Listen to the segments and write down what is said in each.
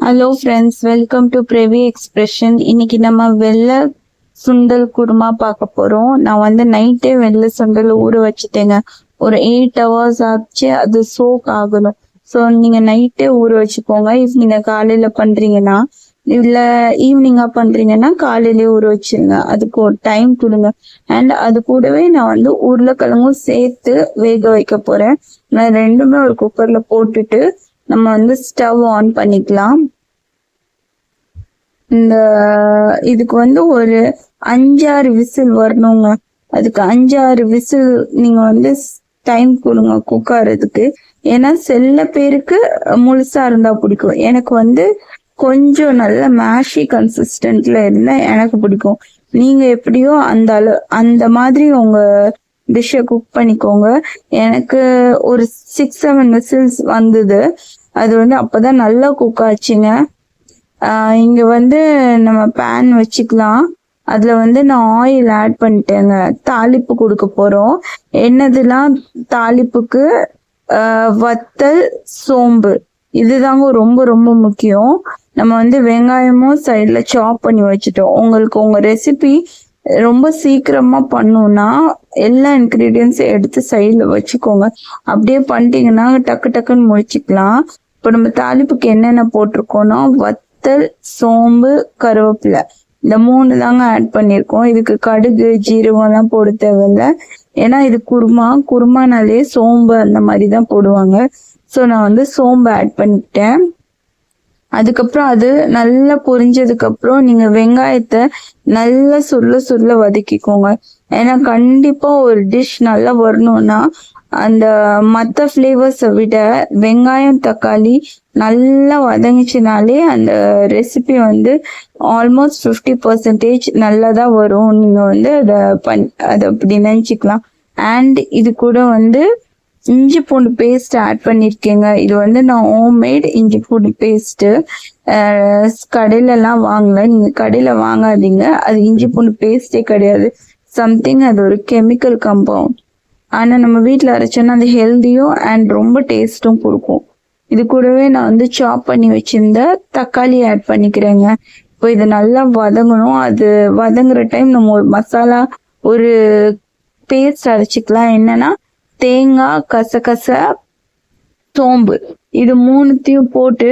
Hello friends, welcome to Pravi expression. இன்னைக்கு நம்ம வெள்ளை சுண்டல் குருமா பார்க்க போறோம். நான் வந்து நைட்டே வெள்ளை சுண்டல் ஊற வச்சுட்டேங்க. ஒரு 8 hours ஆச்சு அது சோக் ஆகணும். ஸோ நீங்க நைட்டே ஊற வச்சுக்கோங்க. இஃப் நீங்க காலையில பண்றீங்கன்னா, இல்ல ஈவினிங்கா பண்றீங்கன்னா காலையிலேயே ஊற வச்சிருங்க. அதுக்கு ஒரு டைம் கொடுங்க. அண்ட் அது கூடவே நான் வந்து உருளைக்கிழங்கும் சேர்த்து வேக வைக்க போறேன். நான் ரெண்டுமே ஒரு குக்கர்ல போட்டுட்டு நம்ம வந்து ஸ்டவ் ஆன் பண்ணிக்கலாம். இந்த இதுக்கு வந்து ஒரு 5-6 விசில் வரணுங்க. அதுக்கு 5-6 விசில் நீங்க வந்து டைம் கொடுங்க குக் ஆகிறதுக்கு. ஏன்னா சில பேருக்கு முழுசா இருந்தா பிடிக்கும். எனக்கு வந்து கொஞ்சம் நல்ல மேஷி கன்சிஸ்டன்ட்ல இருந்தா எனக்கு பிடிக்கும். நீங்க எப்படியோ அந்த மாதிரி உங்க டிஷ்ஷை குக் பண்ணிக்கோங்க. எனக்கு ஒரு 6-7 விசில்ஸ் வந்தது. அது வந்து அப்பதான் நல்லா குக் ஆச்சுங்க. இங்க வந்து நம்ம பேன் வச்சுக்கலாம். அதுல வந்து நான் ஆயில் ஆட் பண்ணிட்டேங்க. தாளிப்பு கொடுக்க போறோம். என்னதுலாம் தாளிப்புக்கு வத்தல், சோம்பு, இதுதாங்க ரொம்ப ரொம்ப முக்கியம். நம்ம வந்து வெங்காயமும் சைட்ல சாப் பண்ணி வச்சுட்டோம். உங்களுக்கு உங்க ரெசிபி ரொம்ப சீக்கிரமா பண்ணும்னா எல்லா இன்கிரீடியன்ஸும் எடுத்து சைட்ல வச்சுக்கோங்க. அப்படியே பண்ணிட்டீங்கன்னா டக்கு டக்குன்னு முடிச்சுக்கலாம். இப்போ நம்ம தாளிப்புக்கு என்னென்ன போட்டிருக்கோம்னா வத்தல், சோம்பு, கருவேப்பிலை, இந்த 3 தாங்க ஆட் பண்ணியிருக்கோம். இதுக்கு கடுகு, ஜீரகம் எல்லாம் போட தேவையில்லை. ஏன்னா இது குருமானாலே சோம்பு அந்த மாதிரி தான் போடுவாங்க. ஸோ நான் வந்து சோம்பு ஆட் பண்ணிக்கிட்டேன். அதுக்கப்புறம் அது நல்லா பொரிஞ்சதுக்கு அப்புறம் நீங்க வெங்காயத்தை நல்லா சுருள வதக்கிக்கோங்க. ஏன்னா கண்டிப்பா ஒரு டிஷ் நல்லா வரணும்னா அந்த மற்ற ஃப்ளேவர்ஸை விட வெங்காயம், தக்காளி நல்லா வதங்கிச்சுனாலே அந்த ரெசிபி வந்து ஆல்மோஸ்ட் 50% நல்லா தான் வரும். நீங்க வந்து அதை அப்படி நினைச்சுக்கலாம். அண்ட் இது கூட வந்து இஞ்சி பூண்டு பேஸ்ட் ஆட் பண்ணிருக்கேங்க. இது வந்து நான் ஹோம்மேட் இஞ்சி பூண்டு பேஸ்ட் கடையிலலாம் வாங்கல. நீங்க கடையில வாங்காதீங்க. அது இஞ்சி பூண்டு பேஸ்டே கிடையாது. சம்திங் அது ஒரு கெமிக்கல் கம்பவுண்ட். ஆனா நம்ம வீட்டுல அரைச்சோன்னா அது ஹெல்தியும் அண்ட் ரொம்ப டேஸ்டும் கொடுக்கும். இது கூடவே நான் வந்து சாப் பண்ணி வச்சிருந்த தக்காளி ஆட் பண்ணிக்கிறேங்க. இப்போ இது நல்லா வதங்கணும். அது வதங்குற டைம் நம்ம ஒரு மசாலா ஒரு பேஸ்ட் அரைச்சிக்கலாம். என்னன்னா தேங்காய், கசகசா, சோம்பு, இது 3த்தையும் போட்டு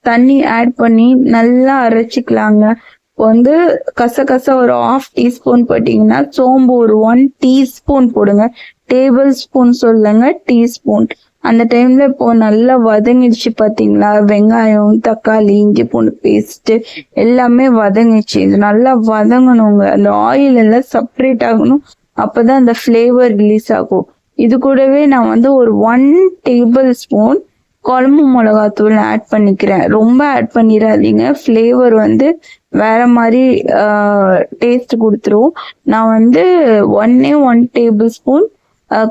தண்ணி ஆட் பண்ணி நல்லா அரைச்சிக்கலாங்க. இப்போ வந்து கசகசா ஒரு 1/2 டீஸ்பூன் போட்டீங்கன்னா சோம்பு ஒரு 1 டீஸ்பூன் போடுங்க. டேபிள் ஸ்பூன் சொல்லுங்க, டீஸ்பூன். அந்த டைம்ல இப்போ நல்லா வதங்கிடுச்சு பாத்தீங்களா? வெங்காயம், தக்காளி, இஞ்சி பூண்டு பேஸ்ட் எல்லாமே வதங்கிடுச்சு. இது நல்லா வதங்கணுங்க. அந்த ஆயில் எல்லாம் செப்பரேட் ஆகணும். அப்பதான் அந்த ஃபிளேவர் ரிலீஸ் ஆகும். இது கூடவே நான் வந்து ஒரு 1 டேபிள் ஸ்பூன் குழம்பு மிளகாத்தூள் ஆட் பண்ணிக்கிறேன். ரொம்ப ஆட் பண்ணிடாதீங்க. ஃப்ளேவர் வந்து வேற மாதிரி டேஸ்ட் கொடுத்துரும். நான் வந்து 1 டேபிள் ஸ்பூன்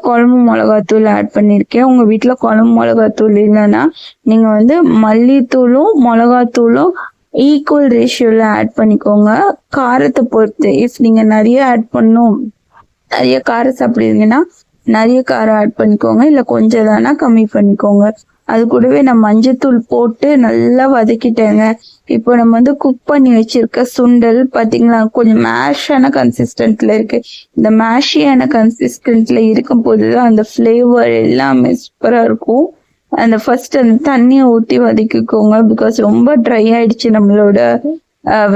குழம்பு மிளகாத்தூள் ஆட் பண்ணியிருக்கேன். உங்க வீட்டுல குழம்பு மிளகாத்தூள் இல்லைன்னா நீங்க வந்து மல்லித்தூளும் மிளகாத்தூளும் ஈக்குவல் ரேஷியோல ஆட் பண்ணிக்கோங்க. காரத்தை பொறுத்து. இஃப் நீங்க நிறைய ஆட் பண்ணும், நிறைய காரம் சாப்பிடுவீங்கன்னா நிறைய காரம் ஆட் பண்ணிக்கோங்க. இல்ல கொஞ்சம் தானா கம்மி பண்ணிக்கோங்க. அது கூடவே நான் மஞ்சத்தூள் போட்டு நல்லா வதக்கிட்டேங்க. இப்போ நம்ம வந்து குக் பண்ணி வச்சிருக்க சுண்டல் பாத்தீங்களா, கொஞ்சம் மேஷான கன்சிஸ்டன்ட்ல இருக்கு. இந்த மேஷியான கன்சிஸ்டன்ட்ல இருக்கும் போதுதான் அந்த ஃபிளேவர் எல்லாமே சூப்பரா இருக்கும். அந்த ஃபர்ஸ்ட் அந்த தண்ணியை ஊத்தி வதக்கிக்கோங்க. பிகாஸ் ரொம்ப ட்ரை ஆயிடுச்சு நம்மளோட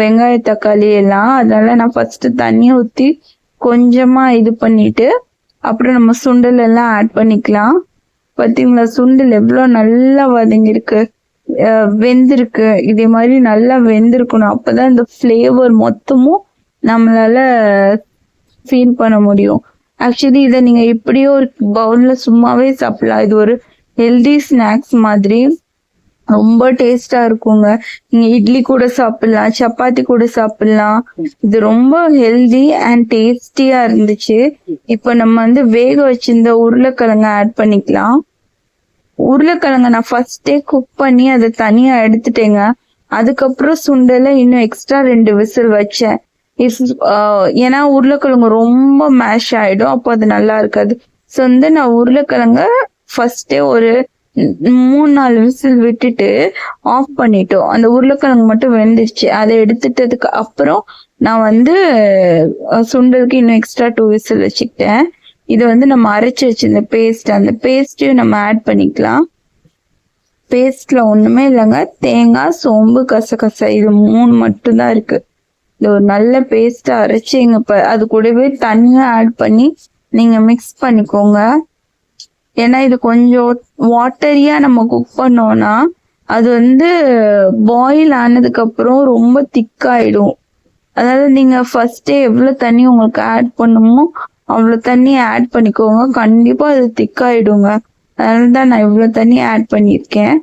வெங்காய தக்காளி எல்லாம். அதனால நான் ஃபர்ஸ்ட் தண்ணியை ஊத்தி கொஞ்சமா இது பண்ணிட்டு அப்புறம் நம்ம சுண்டல் எல்லாம் ஆட் பண்ணிக்கலாம். பாத்தீங்களா சுண்டல் எவ்வளவு நல்லா வதங்கிருக்கு, வெந்திருக்கு. இதே மாதிரி நல்லா வெந்திருக்கணும். அப்பதான் இந்த ஃபிளேவர் மொத்தமும் நம்மளால ஃபீல் பண்ண முடியும். ஆக்சுவலி இதை நீங்க எப்படியோ ஒரு பவுல்ல சும்மாவே சாப்பிடலாம். இது ஒரு ஹெல்தி ஸ்நாக்ஸ் மாதிரி ரொம்ப டேஸ்டா இருக்குங்க. நீங்க இட்லி கூட சாப்பிடலாம், சப்பாத்தி கூட சாப்பிடலாம். இது ரொம்ப ஹெல்தி அண்ட் டேஸ்டியா இருந்துச்சு. இப்ப நம்ம வந்து வேக வச்சிருந்த உருளைக்கிழங்க ஆட் பண்ணிக்கலாம். உருளைக்கிழங்க நான் ஃபர்ஸ்டே குக் பண்ணி அதை தனியா எடுத்துட்டேங்க. அதுக்கப்புறம் சுண்டல இன்னும் எக்ஸ்ட்ரா 2 விசில் வச்சேன். ஏன்னா உருளைக்கிழங்கு ரொம்ப மேஷ் ஆயிடும், அப்போ அது நல்லா இருக்காது. ஸோ வந்து நான் உருளைக்கிழங்க ஃபர்ஸ்டே ஒரு 3-4 விசில் விட்டுட்டு ஆஃப் பண்ணிட்டோம். அந்த உருளைக்கிழங்கு மட்டும் வெந்துருச்சு. அதை எடுத்துட்டதுக்கு அப்புறம் நான் வந்து சுண்டலுக்கு இன்னும் எக்ஸ்ட்ரா 2 விசில் வச்சுக்கிட்டேன். இது வந்து நம்ம அரைச்சு வச்சிருந்த பேஸ்ட், அந்த பேஸ்ட்டையும் நம்ம ஆட் பண்ணிக்கலாம். பேஸ்ட்ல ஒண்ணுமே இல்லைங்க, தேங்காய், சோம்பு, கசகசா இது 3 மட்டும்தான் இருக்கு. இது ஒரு நல்ல பேஸ்டா அரைச்சு அது கூடவே தண்ணியா ஆட் பண்ணி நீங்க மிக்ஸ் பண்ணிக்கோங்க. ஏன்னா இது கொஞ்சம் வாட்டரியா நம்ம குக் பண்ணோம்னா அது வந்து பாயில் ஆனதுக்கு அப்புறம் ரொம்ப திக்காயிடும். அதாவது நீங்க ஃபர்ஸ்டே எவ்வளவு தண்ணி உங்களுக்கு ஆட் பண்ணுமோ அவ்வளவு தண்ணி ஆட் பண்ணிக்கோங்க. கண்டிப்பா அது திக்காயிடுங்க. அதனாலதான் நான் இவ்வளவு தண்ணி ஆட் பண்ணியிருக்கேன்.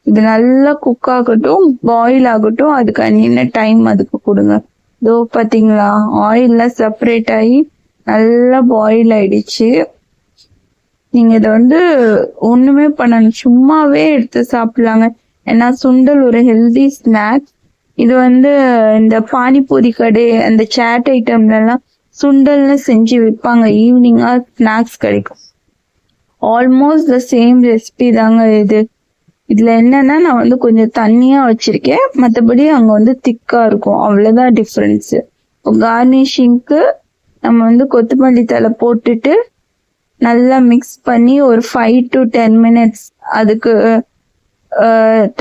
இது நல்லா குக் ஆகட்டும், பாயில் ஆகட்டும், அதுக்கு என்ன டைம் அதுக்கு கொடுங்க. இதோ பாத்தீங்களா, ஆயில்ல செப்பரேட் ஆகி நல்லா பாயில் ஆயிடுச்சு. நீங்க இதை வந்து ஒண்ணுமே பண்ணணும், சும்மாவே எடுத்து சாப்பிடலாங்க. ஏன்னா சுண்டல் ஒரு ஹெல்தி ஸ்நாக்ஸ். இது வந்து இந்த பானிபூரி கடை, அந்த சாட் ஐட்டம்ல எல்லாம் சுண்டல்னு செஞ்சு விற்பாங்க. ஈவினிங்கா ஸ்நாக்ஸ் கிடைக்கும். ஆல்மோஸ்ட் த சேம் ரெசிபி தாங்க இது. இதுல என்னன்னா நான் வந்து கொஞ்சம் தண்ணியா வச்சிருக்கேன், மற்றபடி அங்க வந்து திக்கா இருக்கும், அவ்வளவுதான் டிஃபரன்ஸ். கார்னிஷிங்க்கு நம்ம வந்து கொத்தமல்லி தழை போட்டுட்டு நல்லா மிக்ஸ் பண்ணி ஒரு 5 to 10 minutes அதுக்கு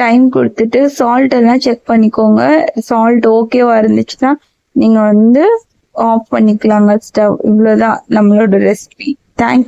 டைம் கொடுத்துட்டு சால்ட் எல்லாம் செக் பண்ணிக்கோங்க. சால்ட் ஓகேவா இருந்துச்சுன்னா நீங்க வந்து ஆஃப் பண்ணிக்கலாங்க ஸ்டவ். இவ்வளவுதான் நம்மளோட ரெசிபி. தேங்க்யூ.